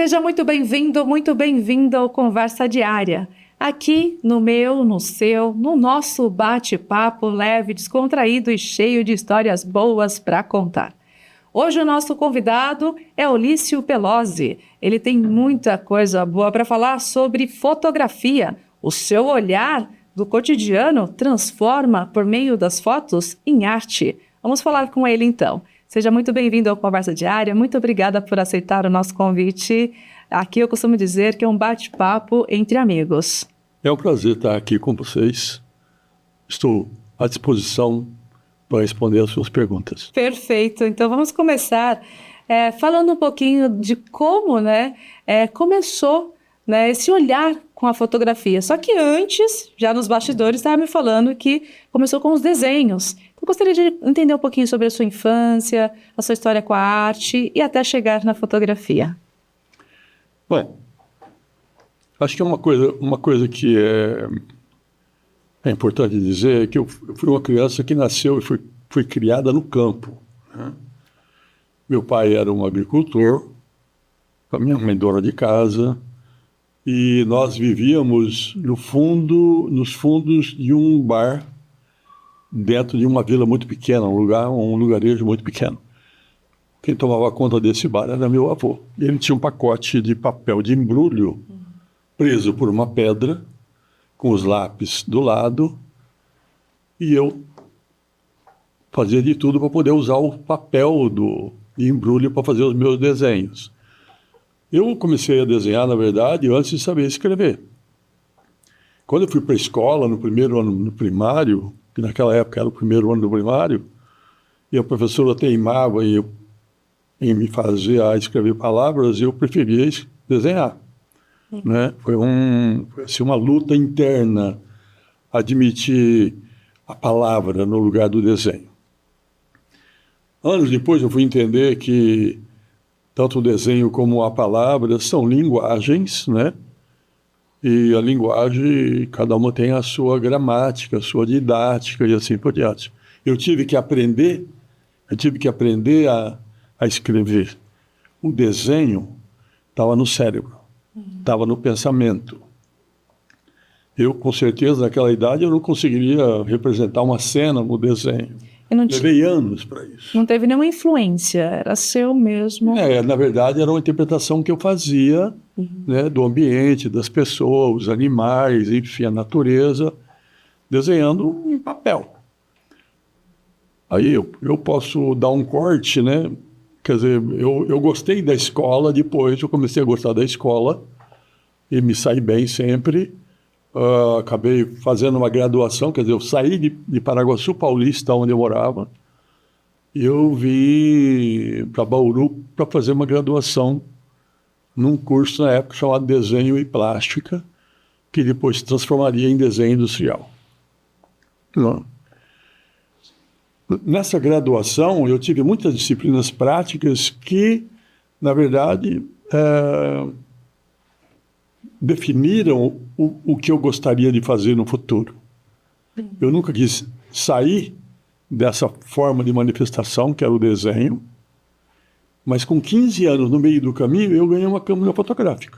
Seja muito bem-vindo ao Conversa Diária. Aqui no meu, no seu, no nosso bate-papo leve, descontraído e cheio de histórias boas para contar. Hoje o nosso convidado é Olício Pelosi. Ele tem muita coisa boa para falar sobre fotografia. O seu olhar do cotidiano transforma por meio das fotos em arte. Vamos falar com ele então. Seja muito bem-vindo ao Conversa Diária. Muito obrigada por aceitar o nosso convite. Aqui eu costumo dizer que é um bate-papo entre amigos. É um prazer estar aqui com vocês. Estou à disposição para responder as suas perguntas. Perfeito. Então vamos começar falando um pouquinho de como começou esse olhar com a fotografia. Só que antes, já nos bastidores, estava me falando que começou com os desenhos. Eu gostaria de entender um pouquinho sobre a sua infância, a sua história com a arte e até chegar na fotografia. Bom, acho que uma coisa que é importante dizer é que eu fui uma criança que nasceu e foi criada no campo, né? Meu pai era um agricultor, a minha mãe dona de casa, e nós vivíamos nos fundos de um bar dentro de uma vila muito pequena, um lugarejo muito pequeno. Quem tomava conta desse bar era meu avô. Ele tinha um pacote de papel de embrulho preso por uma pedra, com os lápis do lado, e eu fazia de tudo para poder usar o papel de embrulho para fazer os meus desenhos. Eu comecei a desenhar, na verdade, antes de saber escrever. Quando eu fui para a escola, no primeiro ano no primário, que naquela época era o primeiro ano do primário, e a professora teimava em me fazer a escrever palavras, eu preferia desenhar. Né? Foi assim, uma luta interna admitir a palavra no lugar do desenho. Anos depois eu fui entender que tanto o desenho como a palavra são linguagens, né? E a linguagem, cada uma tem a sua gramática, a sua didática e assim por diante. Eu tive que aprender a escrever. O desenho estava no cérebro, estava no pensamento. Eu, com certeza, naquela idade, eu não conseguiria representar uma cena no desenho. Levei anos para isso. Não teve nenhuma influência, era seu mesmo. Na verdade, era uma interpretação que eu fazia, né, do ambiente, das pessoas, os animais, enfim, a natureza, desenhando em papel. Aí eu posso dar um corte, né? Quer dizer, eu gostei da escola, depois eu comecei a gostar da escola e me saí bem sempre. Acabei fazendo uma graduação, quer dizer, eu saí de Paraguaçu Paulista, onde eu morava, e eu vim para Bauru para fazer uma graduação num curso na época chamado Desenho e Plástica, que depois se transformaria em Desenho Industrial. Nessa graduação, eu tive muitas disciplinas práticas que, na verdade, definiram o que eu gostaria de fazer no futuro. Eu nunca quis sair dessa forma de manifestação, que era o desenho, mas com 15 anos, no meio do caminho, eu ganhei uma câmera fotográfica.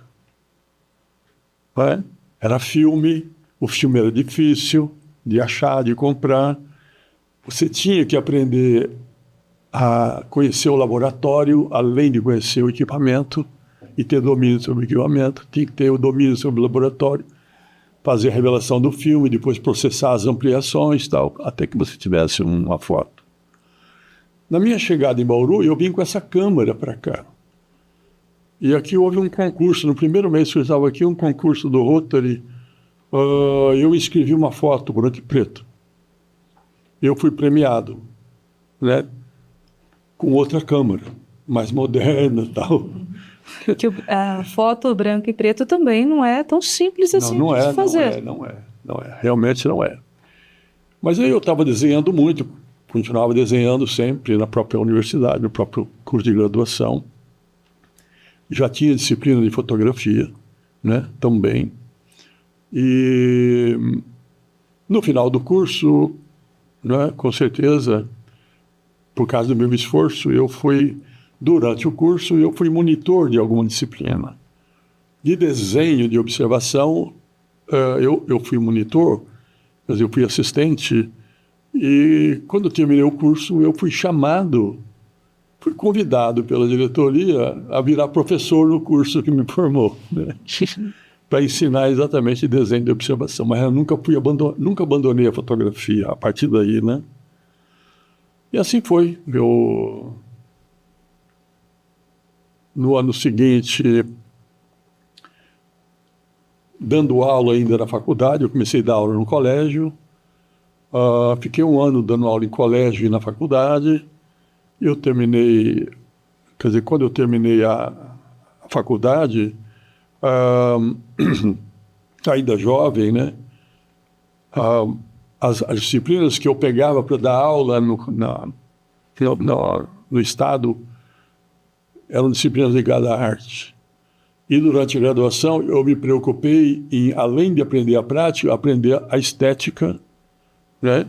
Era filme, o filme era difícil de achar, de comprar. Você tinha que aprender a conhecer o laboratório, além de conhecer o equipamento, e ter domínio sobre o equipamento, tinha que ter o domínio sobre o laboratório, fazer a revelação do filme, depois processar as ampliações, tal, até que você tivesse uma foto. Na minha chegada em Bauru, eu vim com essa câmera para cá. E aqui houve um concurso, no primeiro mês que eu estava aqui, um concurso do Rotary, eu escrevi uma foto branco e preto. Eu fui premiado, né, com outra câmera, mais moderna e tal. Que a foto branco e preto também não é tão simples assim de fazer. Não é. Realmente não é. Mas aí eu estava desenhando muito, continuava desenhando sempre na própria universidade, no próprio curso de graduação. Já tinha disciplina de fotografia, né, também. E no final do curso, né, com certeza, por causa do meu esforço, eu fui durante o curso, eu fui monitor de alguma disciplina. De desenho, de observação, eu fui monitor, quer dizer, eu fui assistente, e quando eu terminei o curso, eu fui convidado pela diretoria a virar professor no curso que me formou, né? Para ensinar exatamente desenho de observação, mas eu nunca abandonei a fotografia a partir daí, né? E assim foi. No ano seguinte, dando aula ainda na faculdade, eu comecei a dar aula no colégio, fiquei um ano dando aula em colégio e na faculdade. Eu terminei, quer dizer, quando eu terminei a faculdade, ainda jovem, né? As disciplinas que eu pegava para dar aula no Estado eram disciplinas ligadas à arte. E durante a graduação eu me preocupei em, além de aprender a prática, aprender a estética, né?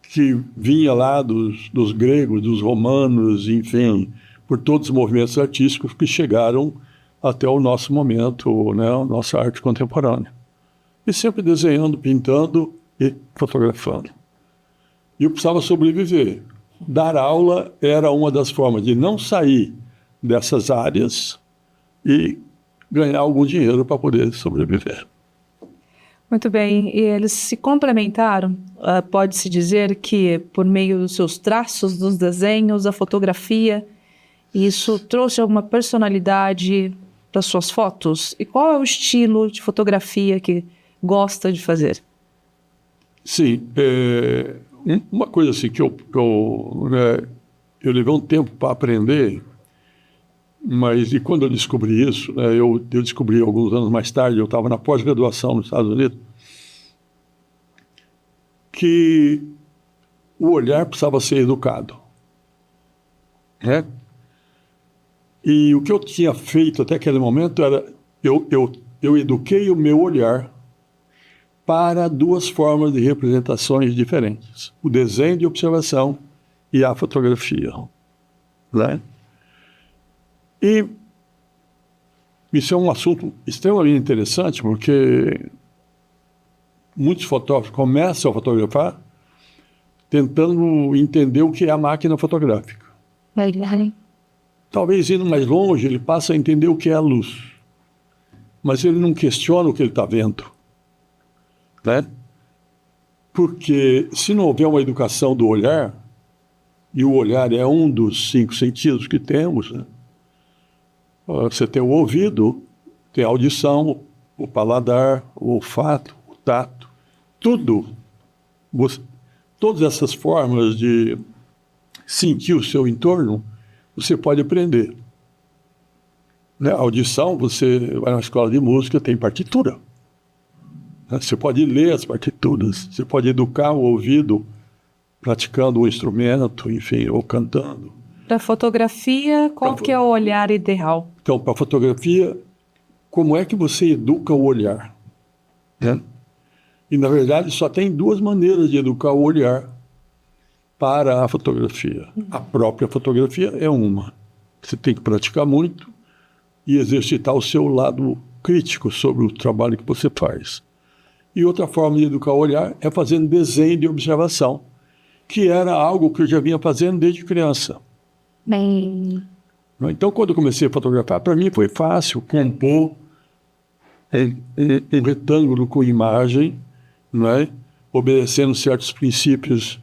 Que vinha lá dos gregos, dos romanos, enfim, por todos os movimentos artísticos que chegaram até o nosso momento, né, a nossa arte contemporânea. E sempre desenhando, pintando e fotografando. E eu precisava sobreviver. Dar aula era uma das formas de não sair dessas áreas e ganhar algum dinheiro para poder sobreviver. Muito bem, e eles se complementaram. Pode-se dizer que, por meio dos seus traços, dos desenhos, a fotografia, isso trouxe alguma personalidade para suas fotos? E qual é o estilo de fotografia que gosta de fazer? Sim, uma coisa assim que eu levei um tempo para aprender, mas e quando eu descobri isso, né, eu descobri alguns anos mais tarde, eu estava na pós-graduação nos Estados Unidos, que o olhar precisava ser educado, né? E o que eu tinha feito até aquele momento era, eu eduquei o meu olhar para duas formas de representações diferentes, o desenho de observação e a fotografia, né? E isso é um assunto extremamente interessante, porque muitos fotógrafos começam a fotografar tentando entender o que é a máquina fotográfica. Talvez indo mais longe, ele passa a entender o que é a luz, mas ele não questiona o que ele está vendo, né? Porque se não houver uma educação do olhar, e o olhar é um dos 5 sentidos que temos, né? Você tem o ouvido, tem a audição, o paladar, o olfato, o tato, tudo. Todas essas formas de sentir o seu entorno, você pode aprender. Né? A audição, você vai na escola de música, tem partitura. Né? Você pode ler as partituras, você pode educar o ouvido praticando o instrumento, enfim, ou cantando. Para fotografia, qual que é o olhar ideal? Então, para fotografia, como é que você educa o olhar? Né? E, na verdade, só tem 2 maneiras de educar o olhar para a fotografia. A própria fotografia é uma. Você tem que praticar muito e exercitar o seu lado crítico sobre o trabalho que você faz. E outra forma de educar o olhar é fazendo desenho de observação, que era algo que eu já vinha fazendo desde criança. Bem... Então, quando eu comecei a fotografar, para mim foi fácil compor um retângulo com imagem, não é? Obedecendo certos princípios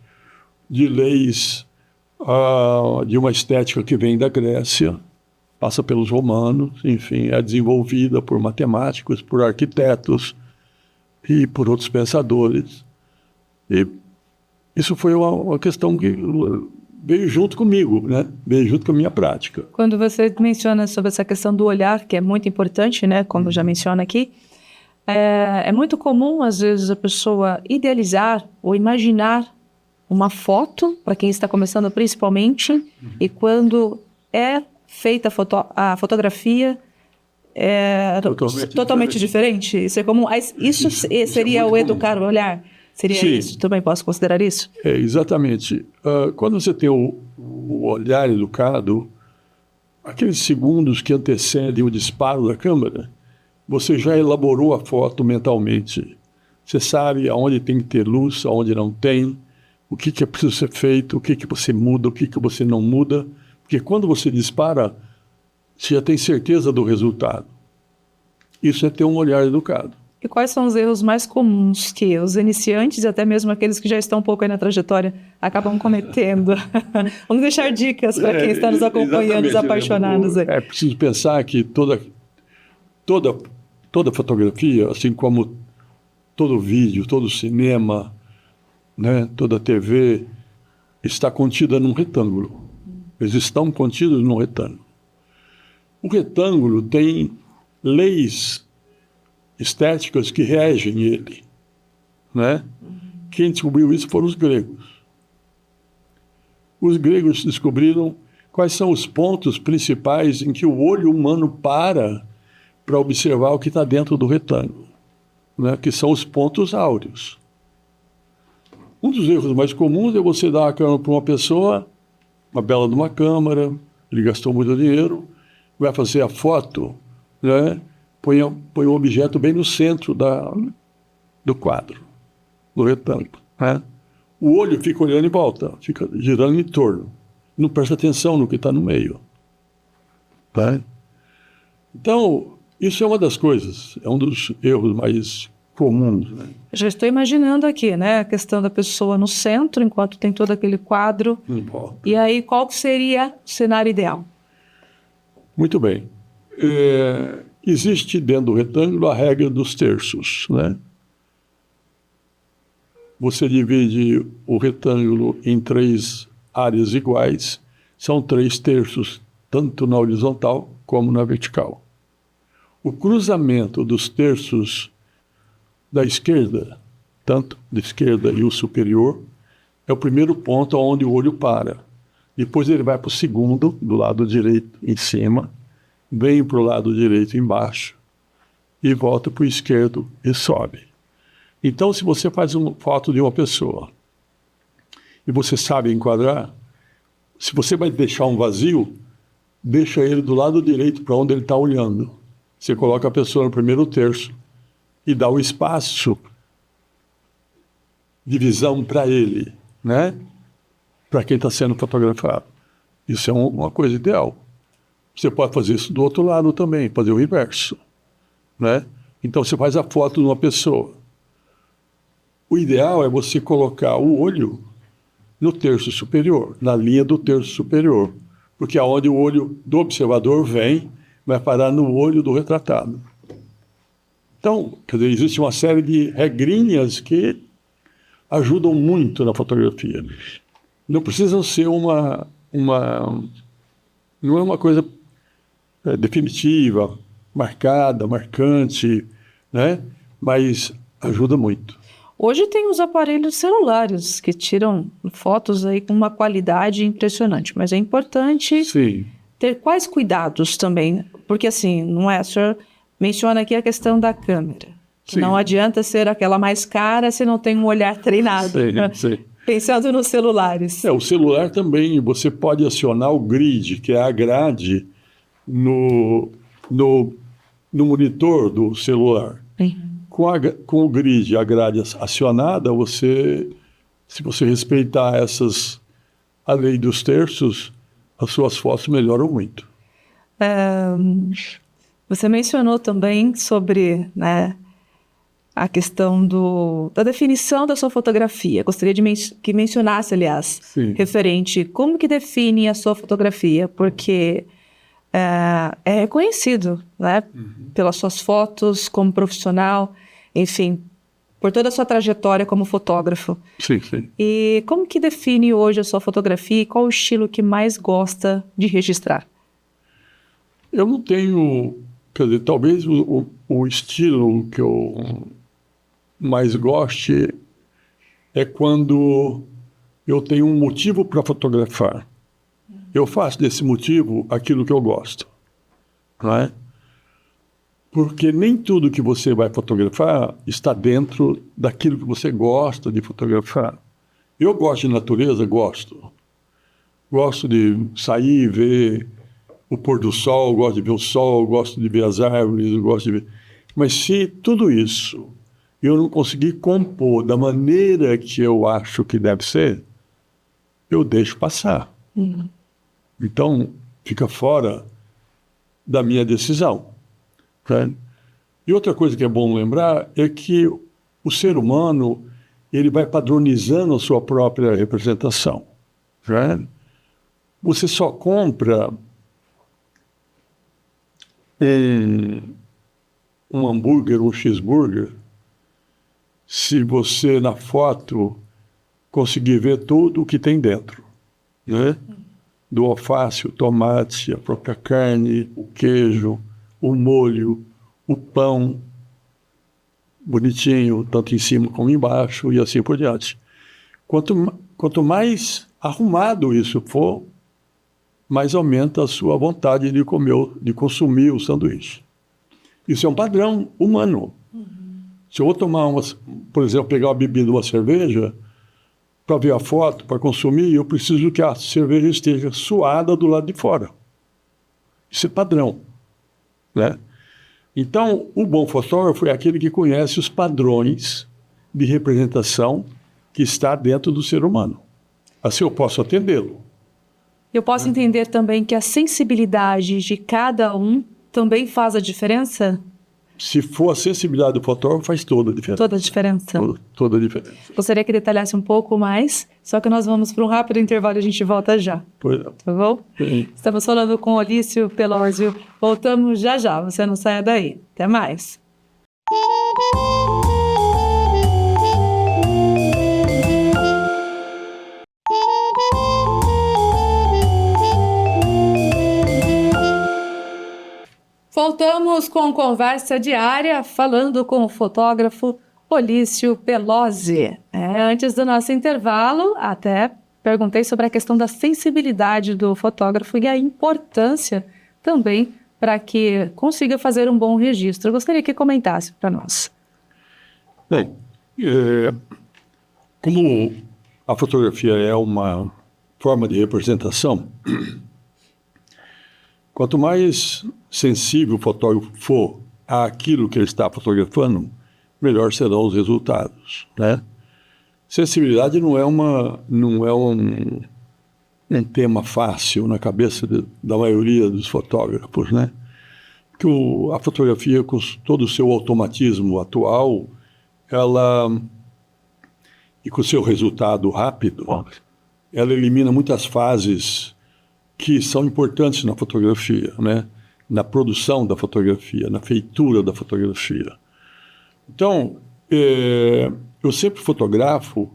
de leis de uma estética que vem da Grécia, passa pelos romanos, enfim, é desenvolvida por matemáticos, por arquitetos e por outros pensadores. E isso foi uma questão que veio junto comigo, né? Veio junto com a minha prática. Quando você menciona sobre essa questão do olhar, que é muito importante, né? Como já menciona aqui, é muito comum, às vezes, a pessoa idealizar ou imaginar uma foto, para quem está começando principalmente, e quando é feita a fotografia, é totalmente diferente. Isso é comum. Isso seria o educar o olhar? Seria Sim. Isso? Também posso considerar isso? Exatamente. Quando você tem o o olhar educado, aqueles segundos que antecedem o disparo da câmera, você já elaborou a foto mentalmente. Você sabe aonde tem que ter luz, aonde não tem, o que é preciso ser feito, o que você muda, o que você não muda. Porque quando você dispara, você já tem certeza do resultado. Isso é ter um olhar educado. E quais são os erros mais comuns que os iniciantes e até mesmo aqueles que já estão um pouco aí na trajetória acabam cometendo? Vamos deixar dicas para quem está nos acompanhando, os apaixonados aí. É preciso pensar que toda fotografia, assim como todo vídeo, todo cinema, né, toda TV, está contida num retângulo. Eles estão contidos num retângulo. O retângulo tem leis estéticas que regem ele, né? Quem descobriu isso foram os gregos. Os gregos descobriram quais são os pontos principais em que o olho humano para observar o que está dentro do retângulo, né? Que são os pontos áureos. Um dos erros mais comuns é você dar a câmera para uma pessoa, uma bela de uma câmera, ele gastou muito dinheiro, vai fazer a foto, né? Põe o objeto bem no centro do quadro, do retângulo, né? O olho fica olhando em volta, fica girando em torno, não presta atenção no que está no meio, tá? Então, isso é uma das coisas, é um dos erros mais comuns, né? Já estou imaginando aqui, né, a questão da pessoa no centro, enquanto tem todo aquele quadro. E aí, qual seria o cenário ideal? Muito bem. Existe dentro do retângulo a regra dos terços, né? Você divide o retângulo em 3 áreas iguais, são 3 terços, tanto na horizontal como na vertical. O cruzamento dos terços da esquerda, tanto da esquerda e o superior, é o primeiro ponto onde o olho para. Depois ele vai para o segundo, do lado direito em cima, vem para o lado direito embaixo e volta para o esquerdo e sobe. Então, se você faz uma foto de uma pessoa e você sabe enquadrar, se você vai deixar um vazio, deixa ele do lado direito para onde ele está olhando. Você coloca a pessoa no primeiro terço e dá o espaço de visão para ele, né? Para quem está sendo fotografado. Isso é uma coisa ideal. Você pode fazer isso do outro lado também, fazer o inverso, né? Então você faz a foto de uma pessoa. O ideal é você colocar o olho no terço superior, na linha do terço superior, porque aonde o olho do observador vem, vai parar no olho do retratado. Então, quer dizer, existe uma série de regrinhas que ajudam muito na fotografia. Não precisa ser não é uma coisa definitiva, marcada, marcante, né? Mas ajuda muito. Hoje tem os aparelhos celulares que tiram fotos aí com uma qualidade impressionante, mas é importante ter quais cuidados também, porque assim, não é, o senhor menciona aqui a questão da câmera, que não adianta ser aquela mais cara se não tem um olhar treinado. Sim. Pensando nos celulares. O celular também, você pode acionar o grid, que é a grade no monitor do celular. Com o grid, a grade acionada, se você respeitar a lei dos terços, as suas fotos melhoram muito. Você mencionou também sobre, né, a questão da definição da sua fotografia. Gostaria que mencionasse, aliás, referente como que define a sua fotografia, porque é reconhecido, né, pelas suas fotos como profissional, enfim, por toda a sua trajetória como fotógrafo. Sim. E como que define hoje a sua fotografia e qual o estilo que mais gosta de registrar? Eu não tenho, quer dizer, talvez o estilo que eu mais goste é quando eu tenho um motivo para fotografar. Eu faço desse motivo aquilo que eu gosto, não é? Porque nem tudo que você vai fotografar está dentro daquilo que você gosta de fotografar. Eu gosto de natureza, gosto gosto de sair e ver o pôr do sol, gosto de ver o sol, gosto de ver as árvores, gosto de ver... Mas se tudo isso eu não conseguir compor da maneira que eu acho que deve ser, eu deixo passar. Então, fica fora da minha decisão. Tá? E outra coisa que é bom lembrar é que o ser humano ele vai padronizando a sua própria representação. Tá? Você só compra um hambúrguer, um cheeseburger, se você, na foto, conseguir ver tudo o que tem dentro, né? Do alface, o tomate, a própria carne, o queijo, o molho, o pão, bonitinho, tanto em cima como embaixo, e assim por diante. Quanto mais arrumado isso for, mais aumenta a sua vontade de comer, de consumir o sanduíche. Isso é um padrão humano. Se eu vou tomar por exemplo, pegar uma bebida, uma cerveja, para ver a foto, para consumir, eu preciso que a cerveja esteja suada do lado de fora. Isso é padrão, né? Então, o bom fotógrafo é aquele que conhece os padrões de representação que está dentro do ser humano. Assim eu posso atendê-lo. Eu posso entender também que a sensibilidade de cada um também faz a diferença? Se for a sensibilidade do fotógrafo, faz toda a diferença. Toda a diferença. Toda a diferença. Gostaria que detalhasse um pouco mais, só que nós vamos para um rápido intervalo e a gente volta já. Pois é. Tá bom? Sim. Estamos falando com Olício Pelósio. Voltamos já já, você não saia daí. Até mais. Voltamos com conversa diária, falando com o fotógrafo Olício Pelósio. Antes do nosso intervalo, até perguntei sobre a questão da sensibilidade do fotógrafo e a importância também para que consiga fazer um bom registro. Eu gostaria que comentasse para nós. Bem, como a fotografia é uma forma de representação, quanto mais sensível o fotógrafo for àquilo que ele está fotografando, melhor serão os resultados, né? Sensibilidade não é um tema fácil na cabeça da maioria dos fotógrafos, né? Porque a fotografia, com todo o seu automatismo atual, e com o seu resultado rápido, ela elimina muitas fases que são importantes na fotografia, né? Na produção da fotografia, na feitura da fotografia. Então, eu sempre fotografo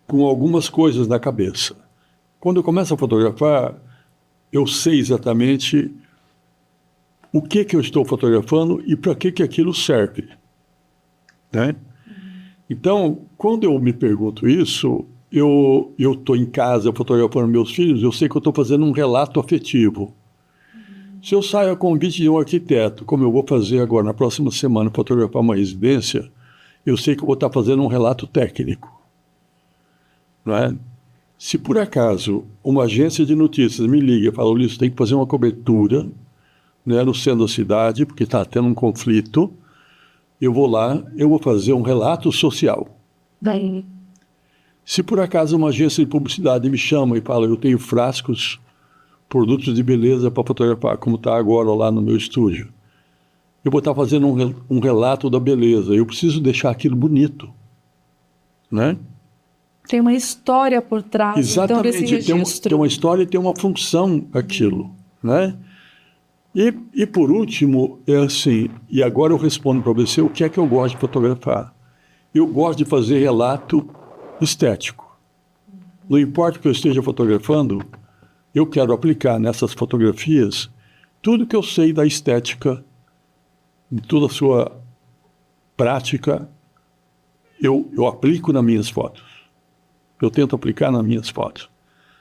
com algumas coisas na cabeça. Quando eu começo a fotografar, eu sei exatamente o que eu estou fotografando e para que aquilo serve, né? Então, quando eu me pergunto isso, eu estou em casa fotografando meus filhos, eu sei que eu estou fazendo um relato afetivo. Se eu saio a convite de um arquiteto, como eu vou fazer agora na próxima semana, fotografar uma residência, eu sei que eu vou estar fazendo um relato técnico, não é? Se por acaso uma agência de notícias me liga e fala, Ulisses, tem que fazer uma cobertura, né, no centro da cidade, porque está tendo um conflito, eu vou lá, eu vou fazer um relato social. Daí. Se por acaso uma agência de publicidade me chama e fala, eu tenho frascos, produtos de beleza para fotografar, como está agora lá no meu estúdio, eu vou estar fazendo um relato da beleza, eu preciso deixar aquilo bonito, né? Tem uma história por trás. Exatamente, então, desse registro. tem uma história e tem uma função aquilo, né? E por último, é assim, e agora eu respondo para você o que é que eu gosto de fotografar. Eu gosto de fazer relato estético. Não importa o que eu esteja fotografando, eu quero aplicar nessas fotografias tudo que eu sei da estética, de toda a sua prática, eu aplico nas minhas fotos. Eu tento aplicar nas minhas fotos.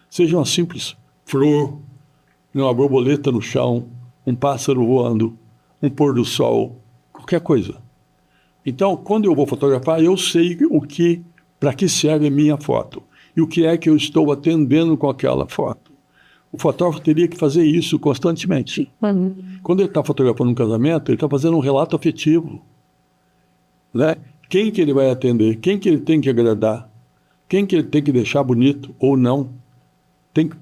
Seja uma simples flor, uma borboleta no chão, um pássaro voando, um pôr do sol, qualquer coisa. Então, quando eu vou fotografar, eu sei para que serve a minha foto e o que é que eu estou atendendo com aquela foto. O fotógrafo teria que fazer isso constantemente. Quando ele está fotografando um casamento, ele está fazendo um relato afetivo, né? Quem que ele vai atender? Quem que ele tem que agradar? Quem que ele tem que deixar bonito ou não? Tem que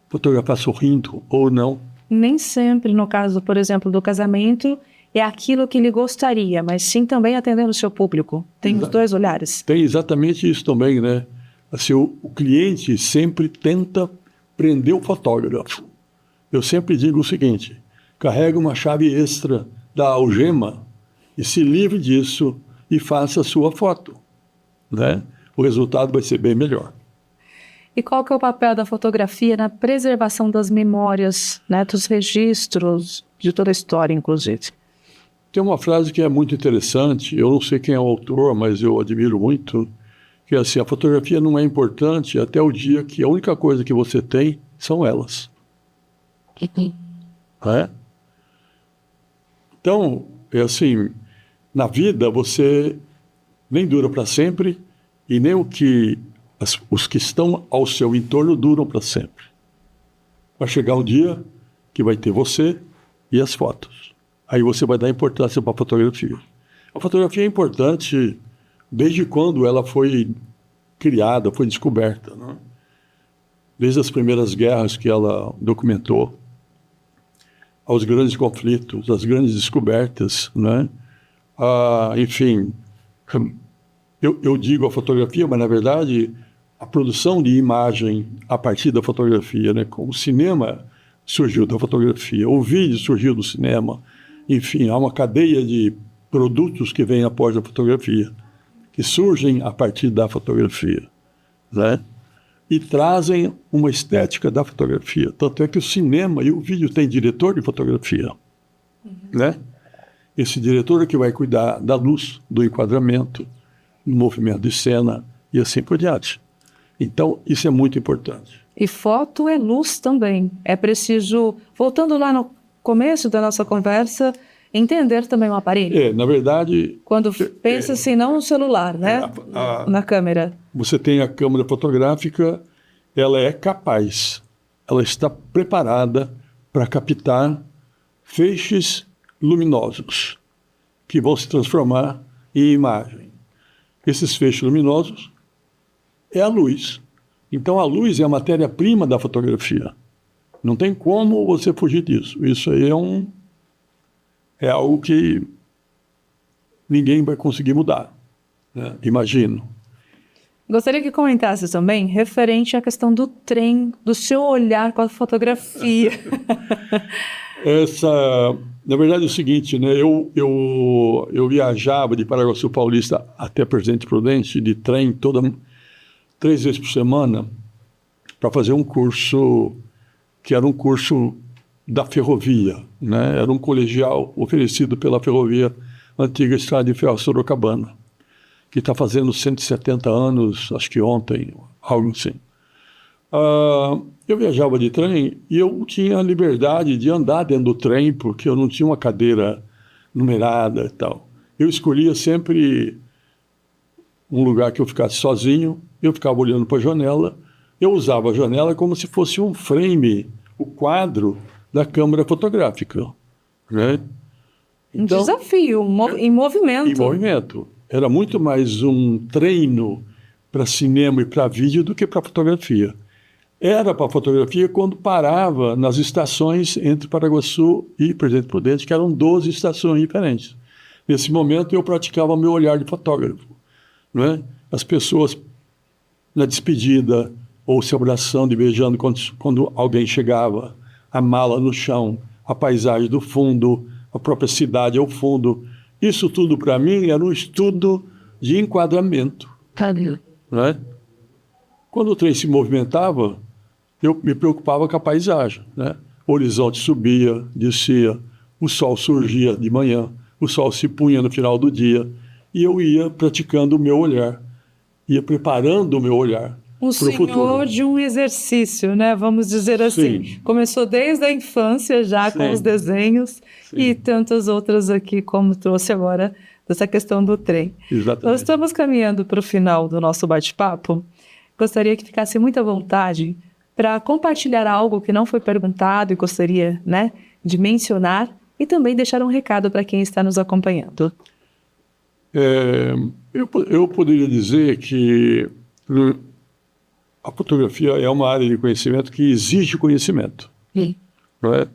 fotografar sorrindo ou não? Nem sempre, no caso, por exemplo, do casamento, é aquilo que ele gostaria, mas sim também atendendo o seu público. Tem os dois olhares. Tem exatamente isso também, né? Assim, o cliente sempre tenta prender o fotógrafo. Eu sempre digo o seguinte: carregue uma chave extra da algema e se livre disso e faça a sua foto, né? O resultado vai ser bem melhor. E qual que é o papel da fotografia na preservação das memórias, né, dos registros, de toda a história, inclusive? Tem uma frase que é muito interessante, eu não sei quem é o autor, mas eu admiro muito, que é assim: a fotografia não é importante até o dia que a única coisa que você tem são elas. É? Então, é assim, na vida você nem dura para sempre e nem os que estão ao seu entorno duram para sempre. Vai chegar um dia que vai ter você e as fotos. Aí você vai dar importância para a fotografia. A fotografia é importante desde quando ela foi criada, foi descoberta, né? Desde as primeiras guerras que ela documentou, aos grandes conflitos, às grandes descobertas, né? Enfim, eu digo a fotografia, mas na verdade a produção de imagem a partir da fotografia, né? O cinema surgiu da fotografia, o vídeo surgiu do cinema, enfim, há uma cadeia de produtos que vêm após a fotografia, que surgem a partir da fotografia, né? E trazem uma estética da fotografia. Tanto é que o cinema e o vídeo têm diretor de fotografia, né? Esse diretor é que vai cuidar da luz, do enquadramento, do movimento de cena e assim por diante. Então, isso é muito importante. E foto é luz também. É preciso, voltando lá no começo da nossa conversa, entender também o aparelho. Na verdade... Quando pensa-se não no celular, né? Na câmera. Você tem a câmera fotográfica, ela é capaz, ela está preparada para captar feixes luminosos que vão se transformar em imagem. Esses feixes luminosos é a luz. Então a luz é a matéria-prima da fotografia. Não tem como você fugir disso. Isso aí é algo que ninguém vai conseguir mudar, né? Imagino. Gostaria que comentasse também referente à questão do trem, do seu olhar com a fotografia. Na verdade é o seguinte, né? Eu viajava de Paraguaçu Paulista até Presidente Prudente de trem 3 vezes por semana para fazer um curso que era um curso da ferrovia, né? Era um colegial oferecido pela ferrovia antiga Estrada de Ferro Sorocabana, que está fazendo 170 anos, acho que ontem, algo assim. Eu viajava de trem e eu tinha a liberdade de andar dentro do trem, porque eu não tinha uma cadeira numerada e tal. Eu escolhia sempre um lugar que eu ficasse sozinho, eu ficava olhando para a janela, eu usava a janela como se fosse um frame, o quadro da câmera fotográfica, né? Então, um desafio, em movimento. Em movimento. Era muito mais um treino para cinema e para vídeo do que para fotografia. Era para fotografia quando parava nas estações entre Paraguaçu e Presidente Prudente, que eram 12 estações diferentes. Nesse momento eu praticava meu olhar de fotógrafo, não é? As pessoas na despedida ou se abraçando e beijando quando alguém chegava, a mala no chão, a paisagem do fundo, a própria cidade ao fundo. Isso tudo para mim era um estudo de enquadramento. Não é? Quando o trem se movimentava, eu me preocupava com a paisagem, né? O horizonte subia, descia, o sol surgia de manhã, o sol se punha no final do dia, e eu ia praticando o meu olhar, ia preparando o meu olhar para o futuro. Senhor de um exercício, né? Vamos dizer assim. Sim. Começou desde a infância já com os desenhos. Sim. E tantas outras aqui, como trouxe agora, dessa questão do trem. Exatamente. Nós estamos caminhando para o final do nosso bate-papo. Gostaria que ficasse muito à vontade para compartilhar algo que não foi perguntado e gostaria, né, de mencionar e também deixar um recado para quem está nos acompanhando. Eu poderia dizer que a fotografia é uma área de conhecimento que exige conhecimento. Sim. Não é?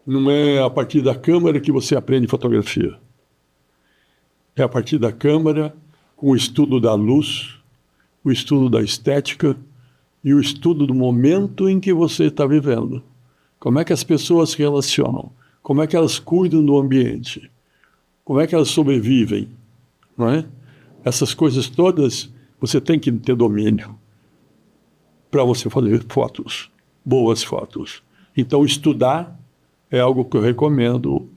Não é a partir da câmera que você aprende fotografia. É a partir da câmera, com o estudo da luz, o estudo da estética e o estudo do momento em que você está vivendo. Como é que as pessoas se relacionam? Como é que elas cuidam do ambiente? Como é que elas sobrevivem? Não é? Essas coisas todas você tem que ter domínio para você fazer fotos, boas fotos. Então, estudar é algo que eu recomendo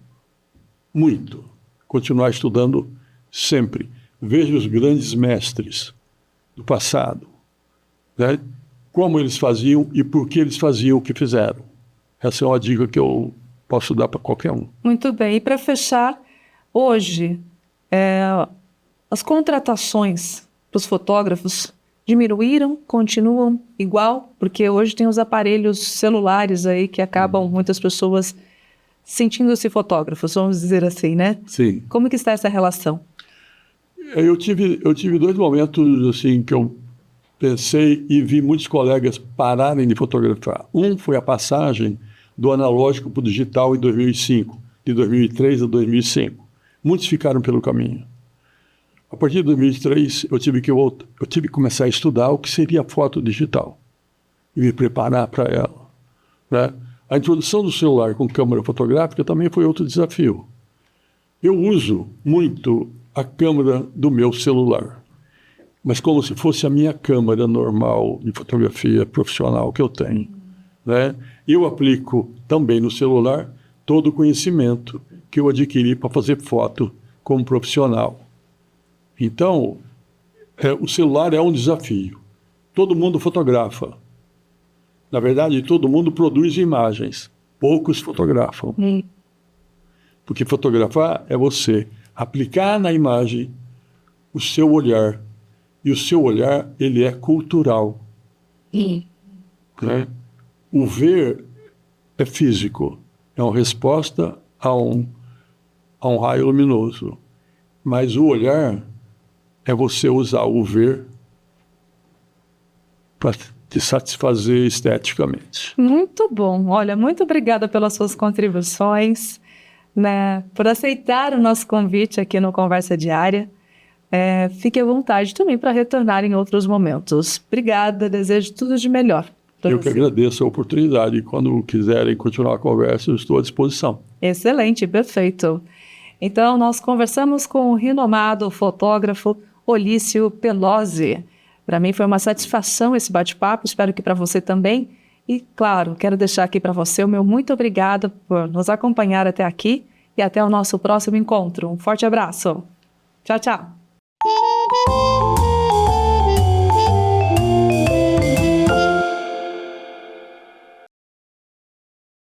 muito. Continuar estudando sempre. Veja os grandes mestres do passado, né? Como eles faziam e por que eles faziam o que fizeram. Essa é uma dica que eu posso dar para qualquer um. Muito bem. E para fechar, hoje, as contratações para os fotógrafos diminuíram, continuam igual? Porque hoje tem os aparelhos celulares aí que acabam muitas pessoas sentindo-se fotógrafos, vamos dizer assim, né? Sim. Como que está essa relação? Eu tive dois momentos assim que eu pensei e vi muitos colegas pararem de fotografar. Um foi a passagem do analógico para o digital em 2005, de 2003 a 2005. Muitos ficaram pelo caminho. A partir de 2003, eu tive que começar a estudar o que seria a foto digital e me preparar para ela, né? A introdução do celular com câmera fotográfica também foi outro desafio. Eu uso muito a câmera do meu celular, mas como se fosse a minha câmera normal de fotografia profissional que eu tenho, né? Eu aplico também no celular todo o conhecimento que eu adquiri para fazer foto como profissional. Então, o celular é um desafio. Todo mundo fotografa. Na verdade, todo mundo produz imagens. Poucos fotografam. Porque fotografar é você aplicar na imagem o seu olhar. E o seu olhar, ele é cultural. Né? O ver é físico. É uma resposta a um raio luminoso. Mas o olhar é você usar o ver para te satisfazer esteticamente. Muito bom. Olha, muito obrigada pelas suas contribuições, né, por aceitar o nosso convite aqui no Conversa Diária. Fique à vontade também para retornar em outros momentos. Obrigada, desejo tudo de melhor. Eu que agradeço a oportunidade. Quando quiserem continuar a conversa, eu estou à disposição. Excelente, perfeito. Então, nós conversamos com o renomado fotógrafo Olício Pelosi. Para mim foi uma satisfação esse bate-papo, espero que para você também. E, claro, quero deixar aqui para você o meu muito obrigado por nos acompanhar até aqui e até o nosso próximo encontro. Um forte abraço. Tchau, tchau.